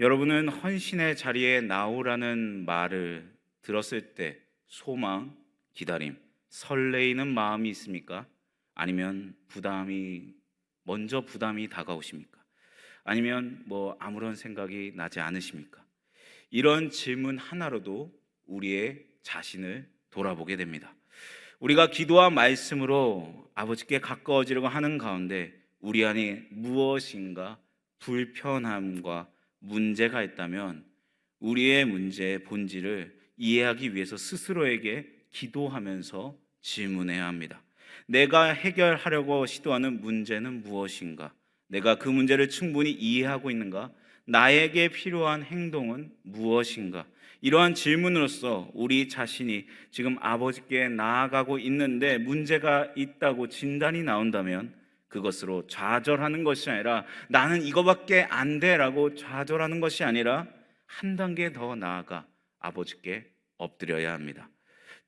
여러분은 헌신의 자리에 나오라는 말을 들었을 때 소망, 기다림, 설레이는 마음이 있습니까? 아니면 먼저 부담이 다가오십니까? 아니면 아무런 생각이 나지 않으십니까? 이런 질문 하나로도 우리의 자신을 돌아보게 됩니다. 우리가 기도와 말씀으로 아버지께 가까워지려고 하는 가운데 우리 안에 무엇인가 불편함과 문제가 있다면 우리의 문제의 본질을 이해하기 위해서 스스로에게 기도하면서 질문해야 합니다. 내가 해결하려고 시도하는 문제는 무엇인가? 내가 그 문제를 충분히 이해하고 있는가? 나에게 필요한 행동은 무엇인가? 이러한 질문으로써 우리 자신이 지금 아버지께 나아가고 있는데 문제가 있다고 진단이 나온다면 그것으로 좌절하는 것이 아니라 나는 이거밖에 안 돼라고 좌절하는 것이 아니라 한 단계 더 나아가 아버지께 엎드려야 합니다.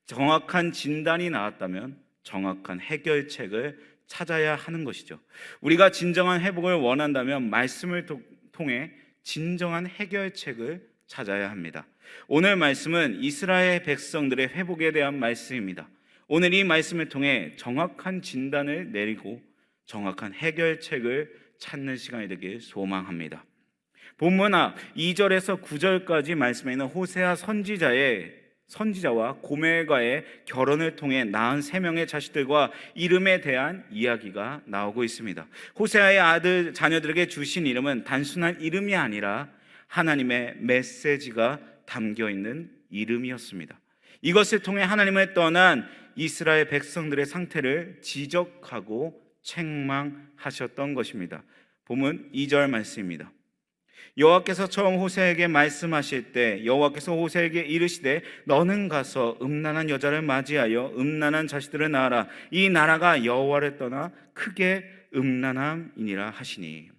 정확한 진단이 나왔다면 정확한 해결책을 찾아야 하는 것이죠. 우리가 진정한 회복을 원한다면 말씀을 통해 진정한 해결책을 찾아야 합니다. 오늘 말씀은 이스라엘 백성들의 회복에 대한 말씀입니다. 오늘 이 말씀을 통해 정확한 진단을 내리고 정확한 해결책을 찾는 시간이 되길 소망합니다. 본문 앞 2절에서 9절까지 말씀에 있는 호세아 선지자와 고멜과의 결혼을 통해 낳은 3명의 자식들과 이름에 대한 이야기가 나오고 있습니다. 호세아의 자녀들에게 주신 이름은 단순한 이름이 아니라 하나님의 메시지가 담겨 있는 이름이었습니다. 이것을 통해 하나님을 떠난 이스라엘 백성들의 상태를 지적하고 책망하셨던 것입니다. 본문 2절 말씀입니다. 여호와께서 처음 호세아에게 말씀하실 때 여호와께서 호세아에게 이르시되 너는 가서 음란한 여자를 맞이하여 음란한 자식들을 낳아라. 이 나라가 여호와를 떠나 크게 음란함이니라 하시니.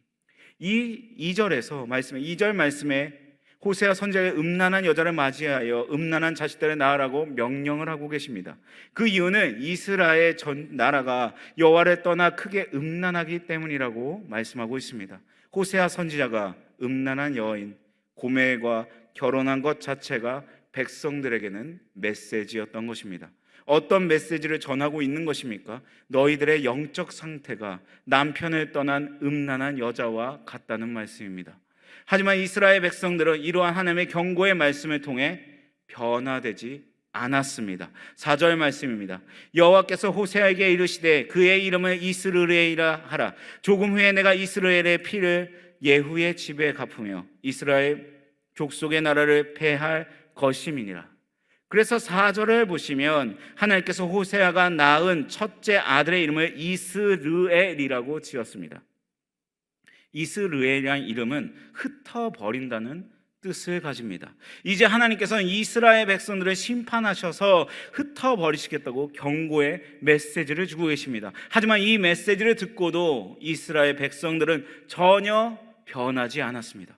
이 2절 말씀에 호세아 선지자가 음란한 여자를 맞이하여 음란한 자식들을 낳으라고 명령을 하고 계십니다. 그 이유는 이스라엘 전 나라가 여호와를 떠나 크게 음란하기 때문이라고 말씀하고 있습니다. 호세아 선지자가 음란한 여인 고멜과 결혼한 것 자체가 백성들에게는 메시지였던 것입니다. 어떤 메시지를 전하고 있는 것입니까? 너희들의 영적 상태가 남편을 떠난 음란한 여자와 같다는 말씀입니다. 하지만 이스라엘 백성들은 이러한 하나님의 경고의 말씀을 통해 변화되지 않았습니다. 4절 말씀입니다. 여호와께서 호세아에게 이르시되 그의 이름을 이스르엘이라 하라. 조금 후에 내가 이스라엘의 피를 예후의 집에 갚으며 이스라엘 족속의 나라를 폐할 것임이니라. 그래서 4절을 보시면 하나님께서 호세아가 낳은 첫째 아들의 이름을 이스르엘이라고 지었습니다. 이스르엘이라는 이름은 흩어버린다는 뜻을 가집니다. 이제 하나님께서는 이스라엘 백성들을 심판하셔서 흩어버리시겠다고 경고의 메시지를 주고 계십니다. 하지만 이 메시지를 듣고도 이스라엘 백성들은 전혀 변하지 않았습니다.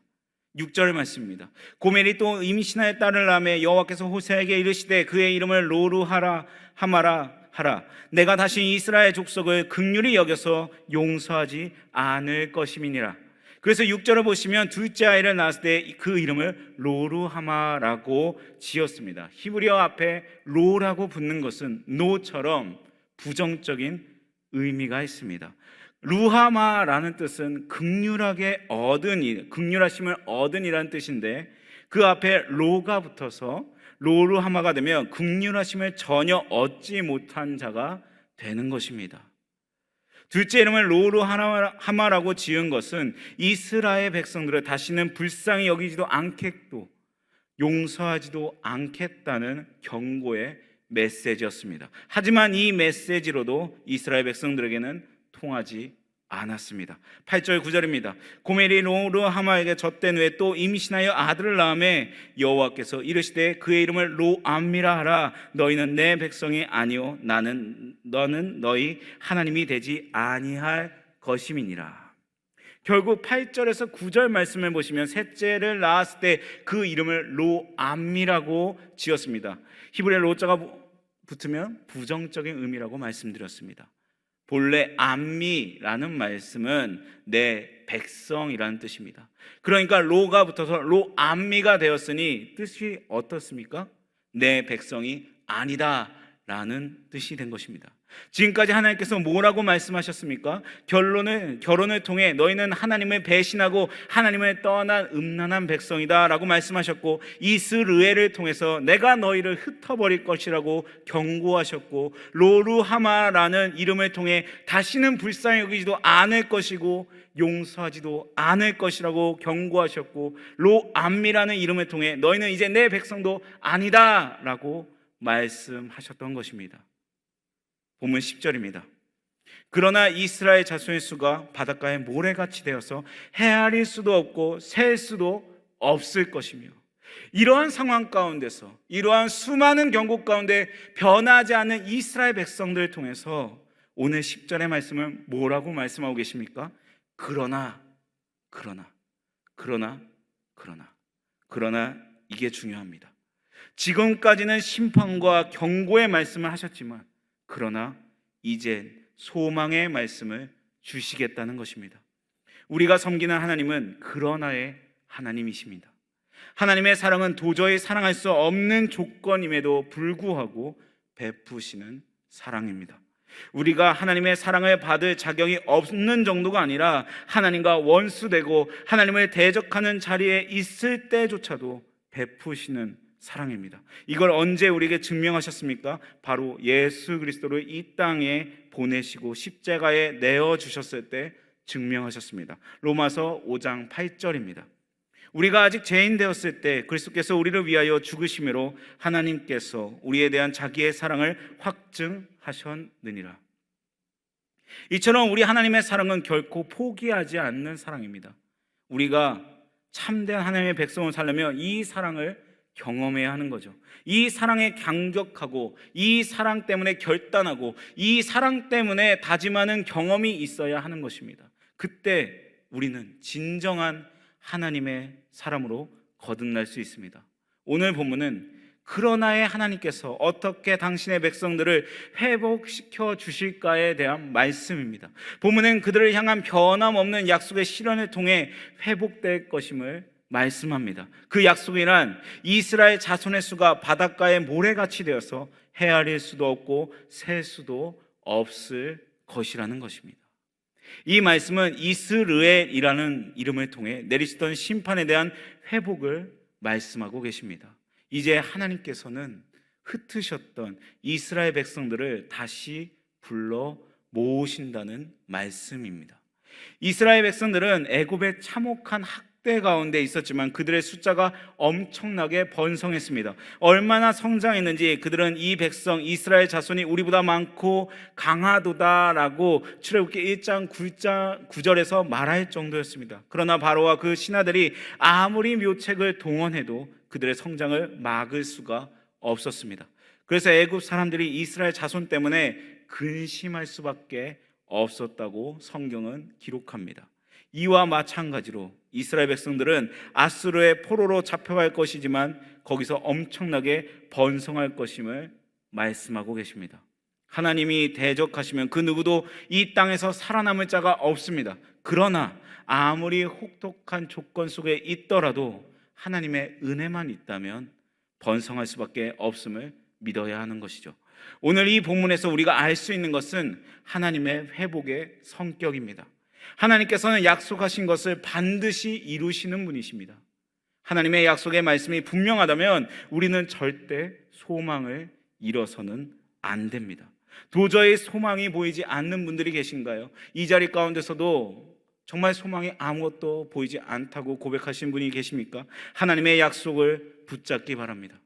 6절 말씀입니다. 고멜이 또 임신하여 딸을 낳으며 여호와께서 호세아에게 이르시되 그의 이름을 로루하라 하마라 하라. 내가 다시 이스라엘 족속을 긍휼히 여겨서 용서하지 않을 것임이니라. 그래서 6절을 보시면 둘째 아이를 낳았을 때 그 이름을 로루하마라고 지었습니다. 히브리어 앞에 로라고 붙는 것은 노처럼 부정적인 의미가 있습니다. 루하마라는 뜻은 긍휼하게 얻은 일, 긍휼하심을 얻은 이라는 뜻인데 그 앞에 로가 붙어서 로루하마가 되면 긍휼하심을 전혀 얻지 못한 자가 되는 것입니다. 둘째 이름을 로루하마라고 지은 것은 이스라엘 백성들을 다시는 불쌍히 여기지도 않겠고 용서하지도 않겠다는 경고의 메시지였습니다. 하지만 이 메시지로도 이스라엘 백성들에게는 통하지 않았습니다. 8절 9절입니다. 고멜이 로루하마에게 젖된 후에 또 임신하여 아들을 낳음에 여호와께서 이르시되 그의 이름을 로암미라 하라. 너희는 내 백성이 아니요 너는 너희 하나님이 되지 아니할 것임이니라. 결국 8절에서 9절 말씀을 보시면 셋째를 낳았을 때 그 이름을 로암미라고 지었습니다. 히브리어 로자가 붙으면 부정적인 의미라고 말씀드렸습니다. 본래 암미라는 말씀은 내 백성이라는 뜻입니다. 그러니까 로가 붙어서 로암미가 되었으니 뜻이 어떻습니까? 내 백성이 아니다 라는 뜻이 된 것입니다. 지금까지 하나님께서 뭐라고 말씀하셨습니까? 결혼을 통해 너희는 하나님을 배신하고 하나님을 떠난 음란한 백성이다 라고 말씀하셨고, 이스르엘을 통해서 내가 너희를 흩어버릴 것이라고 경고하셨고, 로루하마라는 이름을 통해 다시는 불쌍히 여기지도 않을 것이고 용서하지도 않을 것이라고 경고하셨고, 로암미라는 이름을 통해 너희는 이제 내 백성도 아니다 라고 말씀하셨던 것입니다. 본문 10절입니다. 그러나 이스라엘 자손의 수가 바닷가에 모래같이 되어서 헤아릴 수도 없고 셀 수도 없을 것이며, 이러한 상황 가운데서, 이러한 수많은 경고 가운데 변하지 않는 이스라엘 백성들을 통해서 오늘 10절의 말씀은 뭐라고 말씀하고 계십니까? 그러나 이게 중요합니다. 지금까지는 심판과 경고의 말씀을 하셨지만 그러나 이제 소망의 말씀을 주시겠다는 것입니다. 우리가 섬기는 하나님은 그러나의 하나님이십니다. 하나님의 사랑은 도저히 사랑할 수 없는 조건임에도 불구하고 베푸시는 사랑입니다. 우리가 하나님의 사랑을 받을 자격이 없는 정도가 아니라 하나님과 원수되고 하나님을 대적하는 자리에 있을 때조차도 베푸시는 사랑입니다. 이걸 언제 우리에게 증명하셨습니까? 바로 예수 그리스도를 이 땅에 보내시고 십자가에 내어주셨을 때 증명하셨습니다. 로마서 5장 8절입니다. 우리가 아직 죄인 되었을 때 그리스도께서 우리를 위하여 죽으심으로 하나님께서 우리에 대한 자기의 사랑을 확증하셨느니라. 이처럼 우리 하나님의 사랑은 결코 포기하지 않는 사랑입니다. 우리가 참된 하나님의 백성을 살려면 이 사랑을 경험해야 하는 거죠. 이 사랑에 감격하고 이 사랑 때문에 결단하고 이 사랑 때문에 다짐하는 경험이 있어야 하는 것입니다. 그때 우리는 진정한 하나님의 사람으로 거듭날 수 있습니다. 오늘 본문은 그러나의 하나님께서 어떻게 당신의 백성들을 회복시켜 주실까에 대한 말씀입니다. 본문은 그들을 향한 변함없는 약속의 실현을 통해 회복될 것임을 말씀합니다. 그 약속이란 이스라엘 자손의 수가 바닷가에 모래같이 되어서 헤아릴 수도 없고 셀 수도 없을 것이라는 것입니다. 이 말씀은 이스르엘이라는 이름을 통해 내리시던 심판에 대한 회복을 말씀하고 계십니다. 이제 하나님께서는 흩으셨던 이스라엘 백성들을 다시 불러 모으신다는 말씀입니다. 이스라엘 백성들은 애굽의 참혹한 학대 가운데 있었지만 그들의 숫자가 엄청나게 번성했습니다. 얼마나 성장했는지 그들은 이 백성 이스라엘 자손이 우리보다 많고 강하도다라고 출애굽기 1장 9절에서 말할 정도였습니다. 그러나 바로와 그 신하들이 아무리 묘책을 동원해도 그들의 성장을 막을 수가 없었습니다. 그래서 애굽 사람들이 이스라엘 자손 때문에 근심할 수밖에 없었다고 성경은 기록합니다. 이와 마찬가지로 이스라엘 백성들은 아수르의 포로로 잡혀갈 것이지만 거기서 엄청나게 번성할 것임을 말씀하고 계십니다. 하나님이 대적하시면 그 누구도 이 땅에서 살아남을 자가 없습니다. 그러나 아무리 혹독한 조건 속에 있더라도 하나님의 은혜만 있다면 번성할 수밖에 없음을 믿어야 하는 것이죠. 오늘 이 본문에서 우리가 알 수 있는 것은 하나님의 회복의 성격입니다. 하나님께서는 약속하신 것을 반드시 이루시는 분이십니다. 하나님의 약속의 말씀이 분명하다면 우리는 절대 소망을 잃어서는 안 됩니다. 도저히 소망이 보이지 않는 분들이 계신가요? 이 자리 가운데서도 정말 소망이 아무것도 보이지 않다고 고백하신 분이 계십니까? 하나님의 약속을 붙잡기 바랍니다.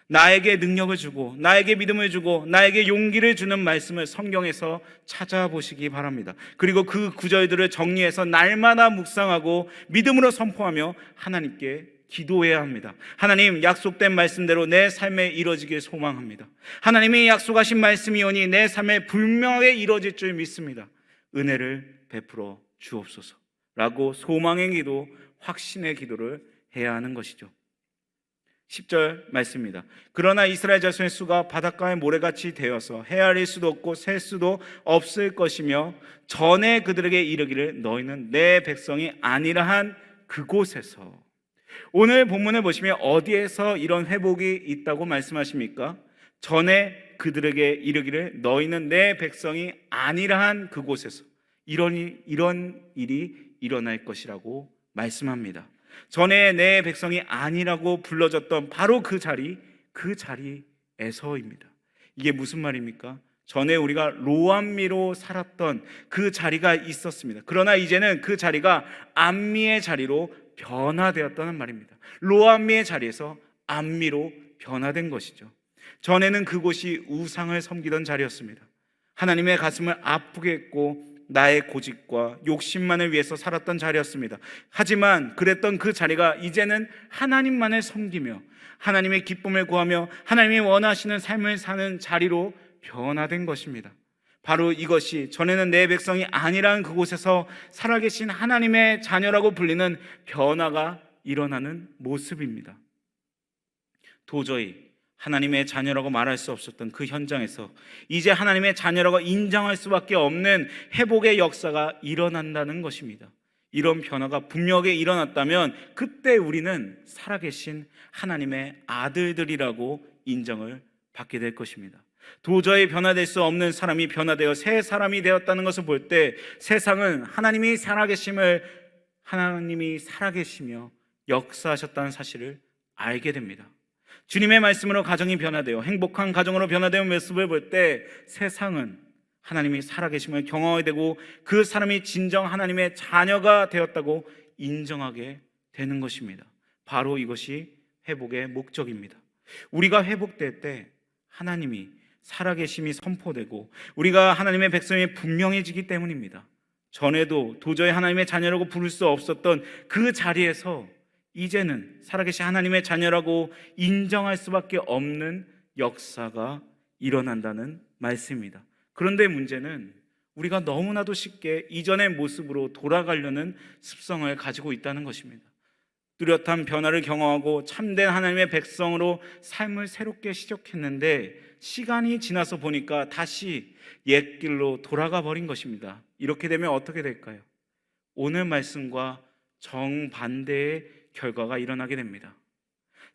나에게 능력을 주고 나에게 믿음을 주고 나에게 용기를 주는 말씀을 성경에서 찾아보시기 바랍니다. 그리고 그 구절들을 정리해서 날마다 묵상하고 믿음으로 선포하며 하나님께 기도해야 합니다. 하나님, 약속된 말씀대로 내 삶에 이루어지길 소망합니다. 하나님이 약속하신 말씀이오니 내 삶에 분명하게 이루어질 줄 믿습니다. 은혜를 베풀어 주옵소서 라고 소망의 기도, 확신의 기도를 해야 하는 것이죠. 10절 말씀입니다. 그러나 이스라엘 자손의 수가 바닷가의 모래같이 되어서 헤아릴 수도 없고 셀 수도 없을 것이며 전에 그들에게 이르기를 너희는 내 백성이 아니라 한 그곳에서. 오늘 본문을 보시면 어디에서 이런 회복이 있다고 말씀하십니까? 전에 그들에게 이르기를 너희는 내 백성이 아니라 한 그곳에서 이런 일이 일어날 것이라고 말씀합니다. 전에 내 백성이 아니라고 불러졌던 바로 그 자리에서입니다. 이게 무슨 말입니까? 전에 우리가 로암미로 살았던 그 자리가 있었습니다. 그러나 이제는 그 자리가 암미의 자리로 변화되었다는 말입니다. 로암미의 자리에서 암미로 변화된 것이죠. 전에는 그곳이 우상을 섬기던 자리였습니다. 하나님의 가슴을 아프게 했고 나의 고집과 욕심만을 위해서 살았던 자리였습니다. 하지만 그랬던 그 자리가 이제는 하나님만을 섬기며 하나님의 기쁨을 구하며 하나님이 원하시는 삶을 사는 자리로 변화된 것입니다. 바로 이것이 전에는 내 백성이 아니라는 그곳에서 살아계신 하나님의 자녀라고 불리는 변화가 일어나는 모습입니다. 도저히 하나님의 자녀라고 말할 수 없었던 그 현장에서 이제 하나님의 자녀라고 인정할 수밖에 없는 회복의 역사가 일어난다는 것입니다. 이런 변화가 분명하게 일어났다면 그때 우리는 살아계신 하나님의 아들들이라고 인정을 받게 될 것입니다. 도저히 변화될 수 없는 사람이 변화되어 새 사람이 되었다는 것을 볼 때 세상은 하나님이 살아계시며 역사하셨다는 사실을 알게 됩니다. 주님의 말씀으로 가정이 변화되어 행복한 가정으로 변화되는 모습을 볼 때 세상은 하나님이 살아계심을 경험하게 되고 그 사람이 진정 하나님의 자녀가 되었다고 인정하게 되는 것입니다. 바로 이것이 회복의 목적입니다. 우리가 회복될 때 하나님이 살아계심이 선포되고 우리가 하나님의 백성이 분명해지기 때문입니다. 전에도 도저히 하나님의 자녀라고 부를 수 없었던 그 자리에서 이제는 살아계신 하나님의 자녀라고 인정할 수밖에 없는 역사가 일어난다는 말씀입니다. 그런데 문제는 우리가 너무나도 쉽게 이전의 모습으로 돌아가려는 습성을 가지고 있다는 것입니다. 뚜렷한 변화를 경험하고 참된 하나님의 백성으로 삶을 새롭게 시작했는데 시간이 지나서 보니까 다시 옛길로 돌아가 버린 것입니다. 이렇게 되면 어떻게 될까요? 오늘 말씀과 정반대의 결과가 일어나게 됩니다.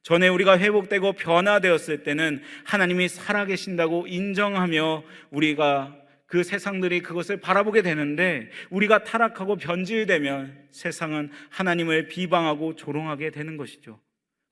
전에 우리가 회복되고 변화되었을 때는 하나님이 살아계신다고 인정하며 우리가 그 세상들이 그것을 바라보게 되는데 우리가 타락하고 변질되면 세상은 하나님을 비방하고 조롱하게 되는 것이죠.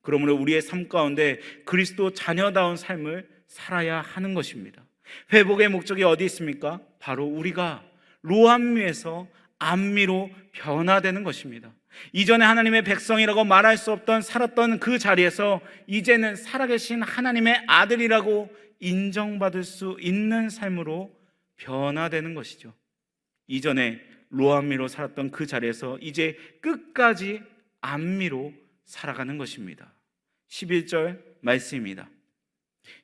그러므로 우리의 삶 가운데 그리스도 자녀다운 삶을 살아야 하는 것입니다. 회복의 목적이 어디 있습니까? 바로 우리가 로암미에서 암미로 변화되는 것입니다. 이전에 하나님의 백성이라고 말할 수 없던 살았던 그 자리에서 이제는 살아계신 하나님의 아들이라고 인정받을 수 있는 삶으로 변화되는 것이죠. 이전에 로암미로 살았던 그 자리에서 이제 끝까지 암미로 살아가는 것입니다. 11절 말씀입니다.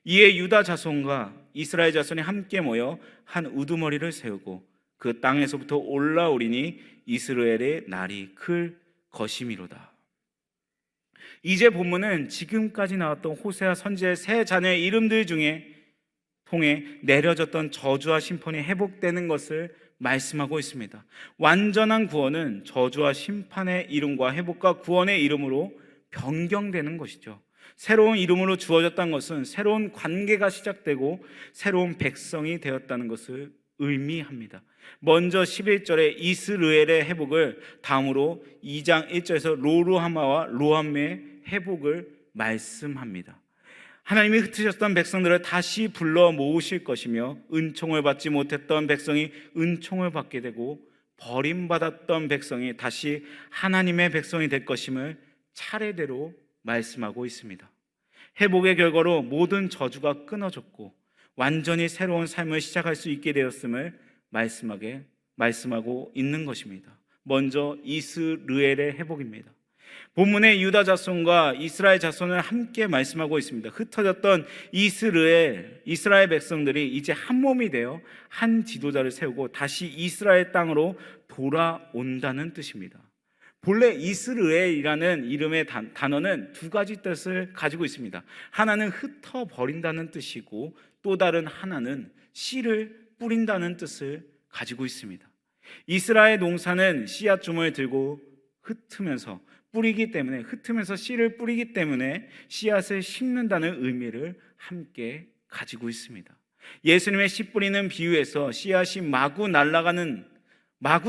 이에 유다 자손과 이스라엘 자손이 함께 모여 한 우두머리를 세우고 그 땅에서부터 올라오리니 이스라엘의 날이 클 것이미로다. 이제 본문은 지금까지 나왔던 호세아 선지자의 세 자녀의 이름들 중에 통해 내려졌던 저주와 심판이 회복되는 것을 말씀하고 있습니다. 완전한 구원은 저주와 심판의 이름과 회복과 구원의 이름으로 변경되는 것이죠. 새로운 이름으로 주어졌다는 것은 새로운 관계가 시작되고 새로운 백성이 되었다는 것을 의미합니다. 먼저 11절에 이스르엘의 회복을, 다음으로 2장 1절에서 로루하마와 로암의 회복을 말씀합니다. 하나님이 흩으셨던 백성들을 다시 불러 모으실 것이며 은총을 받지 못했던 백성이 은총을 받게 되고 버림받았던 백성이 다시 하나님의 백성이 될 것임을 차례대로 말씀하고 있습니다. 회복의 결과로 모든 저주가 끊어졌고 완전히 새로운 삶을 시작할 수 있게 되었음을 말씀하고 있는 것입니다. 먼저 이스르엘의 회복입니다. 본문의 유다 자손과 이스라엘 자손을 함께 말씀하고 있습니다. 흩어졌던 이스라엘 백성들이 이제 한 몸이 되어 한 지도자를 세우고 다시 이스라엘 땅으로 돌아온다는 뜻입니다. 본래 이스라엘이라는 이름의 단어는 두 가지 뜻을 가지고 있습니다. 하나는 흩어버린다는 뜻이고 또 다른 하나는 씨를 뿌린다는 뜻을 가지고 있습니다. 이스라엘 농사는 씨앗종을 들고 흩으면서 씨를 뿌리기 때문에 씨앗을 심는다는 의미를 함께 가지고 있습니다. 예수님의 씨 뿌리는 비유에서 씨앗이 마구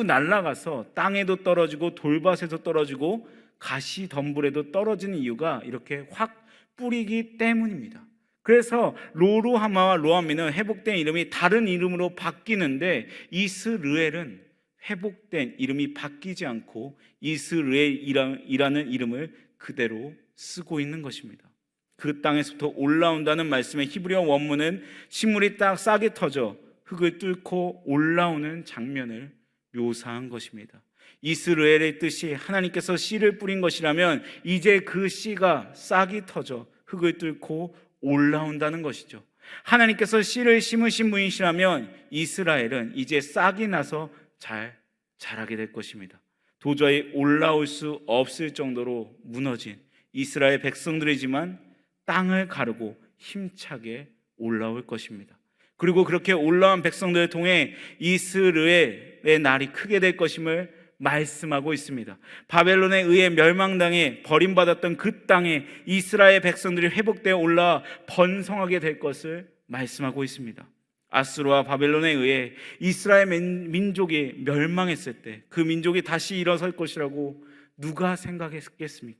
날아가서 땅에도 떨어지고 돌밭에도 떨어지고 가시덤불에도 떨어지는 이유가 이렇게 확 뿌리기 때문입니다. 그래서 로루하마와 로암미는 회복된 이름이 다른 이름으로 바뀌는데 이스르엘은 회복된 이름이 바뀌지 않고 이스라엘이라는 이름을 그대로 쓰고 있는 것입니다. 그 땅에서부터 올라온다는 말씀의 히브리어 원문은 식물이 딱 싹이 터져 흙을 뚫고 올라오는 장면을 묘사한 것입니다. 이스라엘의 뜻이 하나님께서 씨를 뿌린 것이라면 이제 그 씨가 싹이 터져 흙을 뚫고 올라온다는 것이죠. 하나님께서 씨를 심으신 분이시라면 이스라엘은 이제 싹이 나서 잘 자라게 될 것입니다. 도저히 올라올 수 없을 정도로 무너진 이스라엘 백성들이지만 땅을 가르고 힘차게 올라올 것입니다. 그리고 그렇게 올라온 백성들을 통해 이스라엘의 날이 크게 될 것임을 말씀하고 있습니다. 바벨론에 의해 멸망당해 버림받았던 그 땅에 이스라엘 백성들이 회복되어 올라와 번성하게 될 것을 말씀하고 있습니다. 아수르와 바벨론에 의해 이스라엘 민족이 멸망했을 때 그 민족이 다시 일어설 것이라고 누가 생각했겠습니까?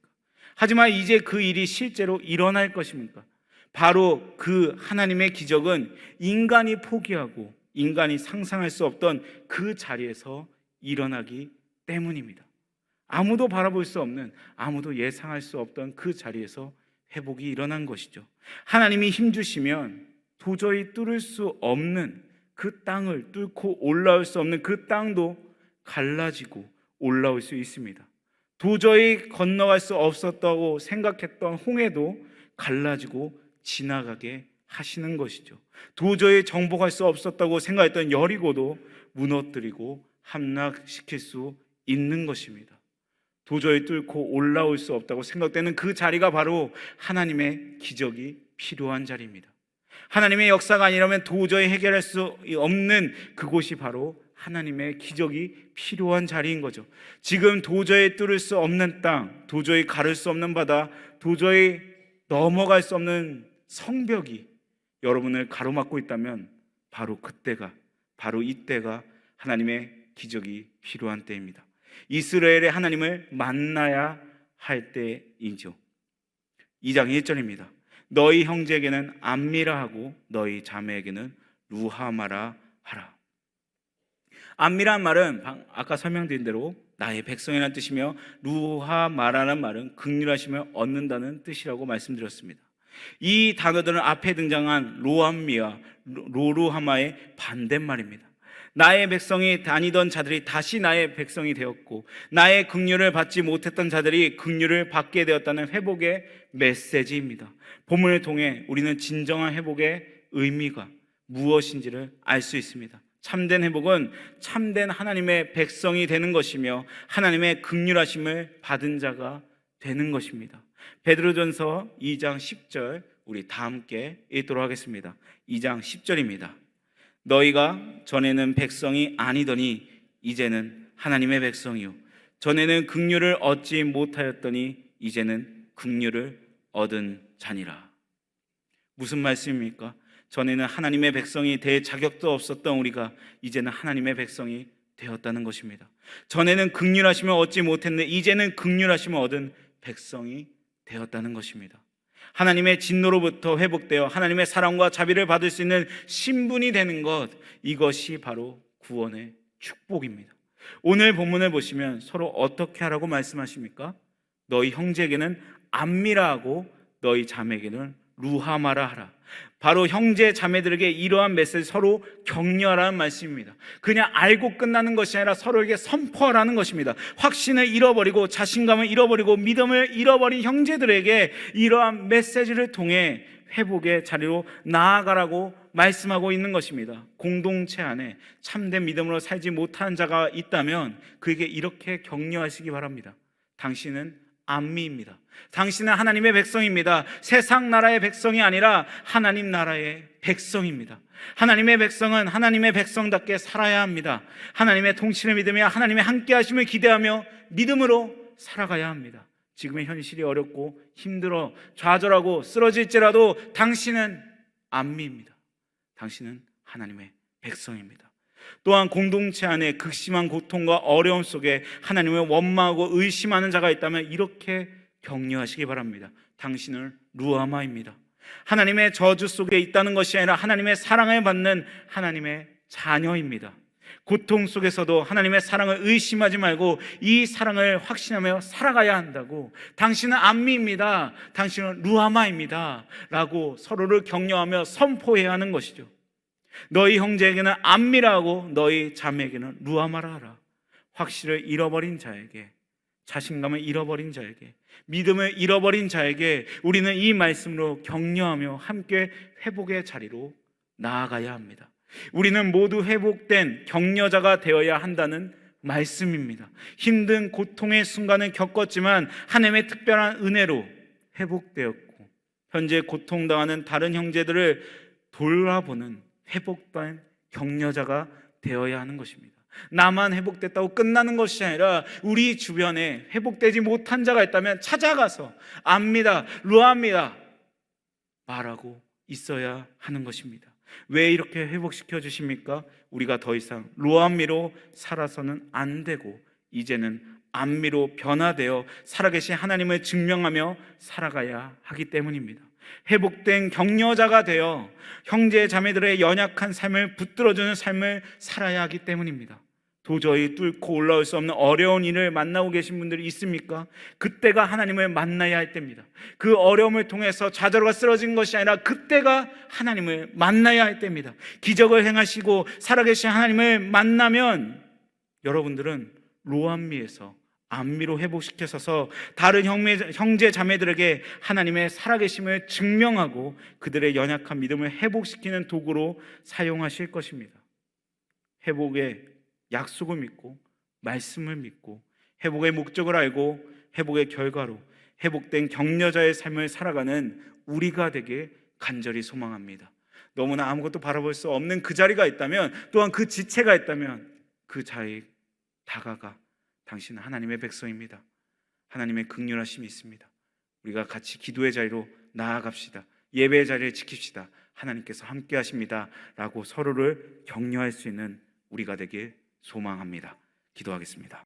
하지만 이제 그 일이 실제로 일어날 것입니까? 바로 그 하나님의 기적은 인간이 포기하고 인간이 상상할 수 없던 그 자리에서 일어나기 때문입니다. 아무도 바라볼 수 없는, 아무도 예상할 수 없던 그 자리에서 회복이 일어난 것이죠. 하나님이 힘주시면 도저히 뚫을 수 없는 그 땅을 뚫고 올라올 수 없는 그 땅도 갈라지고 올라올 수 있습니다. 도저히 건너갈 수 없었다고 생각했던 홍해도 갈라지고 지나가게 하시는 것이죠. 도저히 정복할 수 없었다고 생각했던 여리고도 무너뜨리고 함락시킬 수 있는 것입니다. 도저히 뚫고 올라올 수 없다고 생각되는 그 자리가 바로 하나님의 기적이 필요한 자리입니다. 하나님의 역사가 아니라면 도저히 해결할 수 없는 그곳이 바로 하나님의 기적이 필요한 자리인 거죠. 지금 도저히 뚫을 수 없는 땅, 도저히 가를 수 없는 바다, 도저히 넘어갈 수 없는 성벽이 여러분을 가로막고 있다면 바로 그때가, 바로 이때가 하나님의 기적이 필요한 때입니다. 이스라엘의 하나님을 만나야 할 때이죠. 2장 1절입니다. 너희 형제에게는 암미라 하고 너희 자매에게는 루하마라 하라. 암미라는 말은 아까 설명드린 대로 나의 백성이라는 뜻이며 루하마라는 말은 긍휼하심을 얻는다는 뜻이라고 말씀드렸습니다. 이 단어들은 앞에 등장한 로암미와 로루하마의 반대말입니다. 나의 백성이 다니던 자들이 다시 나의 백성이 되었고 나의 긍휼을 받지 못했던 자들이 긍휼을 받게 되었다는 회복의 메시지입니다. 본문을 통해 우리는 진정한 회복의 의미가 무엇인지를 알 수 있습니다. 참된 회복은 참된 하나님의 백성이 되는 것이며 하나님의 긍휼하심을 받은 자가 되는 것입니다. 베드로전서 2장 10절 우리 다 함께 읽도록 하겠습니다. 2장 10절입니다. 너희가 전에는 백성이 아니더니 이제는 하나님의 백성이요 전에는 긍휼을 얻지 못하였더니 이제는 긍휼을 얻은 자니라. 무슨 말씀입니까? 전에는 하나님의 백성이 될 자격도 없었던 우리가 이제는 하나님의 백성이 되었다는 것입니다. 전에는 긍휼하심을 얻지 못했는데 이제는 긍휼하심을 얻은 백성이 되었다는 것입니다. 하나님의 진노로부터 회복되어 하나님의 사랑과 자비를 받을 수 있는 신분이 되는 것, 이것이 바로 구원의 축복입니다. 오늘 본문을 보시면 서로 어떻게 하라고 말씀하십니까? 너희 형제에게는 암미라 하고 너희 자매에게는 루하마라 하라. 바로 형제 자매들에게 이러한 메시지, 서로 격려하라는 말씀입니다. 그냥 알고 끝나는 것이 아니라 서로에게 선포하라는 것입니다. 확신을 잃어버리고 자신감을 잃어버리고 믿음을 잃어버린 형제들에게 이러한 메시지를 통해 회복의 자리로 나아가라고 말씀하고 있는 것입니다. 공동체 안에 참된 믿음으로 살지 못한 자가 있다면 그에게 이렇게 격려하시기 바랍니다. 당신은 암미입니다. 당신은 하나님의 백성입니다. 세상 나라의 백성이 아니라 하나님 나라의 백성입니다. 하나님의 백성은 하나님의 백성답게 살아야 합니다. 하나님의 통치를 믿으며 하나님의 함께 하심을 기대하며 믿음으로 살아가야 합니다. 지금의 현실이 어렵고 힘들어 좌절하고 쓰러질지라도 당신은 암미입니다. 당신은 하나님의 백성입니다. 또한 공동체 안에 극심한 고통과 어려움 속에 하나님을 원망하고 의심하는 자가 있다면 이렇게 격려하시기 바랍니다. 당신은 루아마입니다. 하나님의 저주 속에 있다는 것이 아니라 하나님의 사랑을 받는 하나님의 자녀입니다. 고통 속에서도 하나님의 사랑을 의심하지 말고 이 사랑을 확신하며 살아가야 한다고, 당신은 암미입니다, 당신은 루아마입니다 라고 서로를 격려하며 선포해야 하는 것이죠. 너희 형제에게는 암미라고 너희 자매에게는 루아마라 하라. 확신을 잃어버린 자에게, 자신감을 잃어버린 자에게, 믿음을 잃어버린 자에게 우리는 이 말씀으로 격려하며 함께 회복의 자리로 나아가야 합니다. 우리는 모두 회복된 격려자가 되어야 한다는 말씀입니다. 힘든 고통의 순간을 겪었지만 하나님의 특별한 은혜로 회복되었고, 현재 고통당하는 다른 형제들을 돌아보는 회복된 격려자가 되어야 하는 것입니다. 나만 회복됐다고 끝나는 것이 아니라 우리 주변에 회복되지 못한 자가 있다면 찾아가서 압니다, 루아입니다 말하고 있어야 하는 것입니다. 왜 이렇게 회복시켜 주십니까? 우리가 더 이상 루아미로 살아서는 안 되고 이제는 암미로 변화되어 살아계신 하나님을 증명하며 살아가야 하기 때문입니다. 회복된 격려자가 되어 형제 자매들의 연약한 삶을 붙들어주는 삶을 살아야 하기 때문입니다. 도저히 뚫고 올라올 수 없는 어려운 일을 만나고 계신 분들이 있습니까? 그때가 하나님을 만나야 할 때입니다. 그 어려움을 통해서 좌절과 쓰러진 것이 아니라 그때가 하나님을 만나야 할 때입니다. 기적을 행하시고 살아계신 하나님을 만나면 여러분들은 로암미에서 암미로 회복시켜서 다른 형제 자매들에게 하나님의 살아계심을 증명하고 그들의 연약한 믿음을 회복시키는 도구로 사용하실 것입니다. 회복의 약속을 믿고 말씀을 믿고 회복의 목적을 알고 회복의 결과로 회복된 격려자의 삶을 살아가는 우리가 되게 간절히 소망합니다. 너무나 아무것도 바라볼 수 없는 그 자리가 있다면, 또한 그 지체가 있다면 그 자리에 다가가 당신은 하나님의 백성입니다. 하나님의 긍휼하심이 있습니다. 우리가 같이 기도의 자리로 나아갑시다. 예배의 자리를 지킵시다. 하나님께서 함께 하십니다 라고 서로를 격려할 수 있는 우리가 되길 소망합니다. 기도하겠습니다.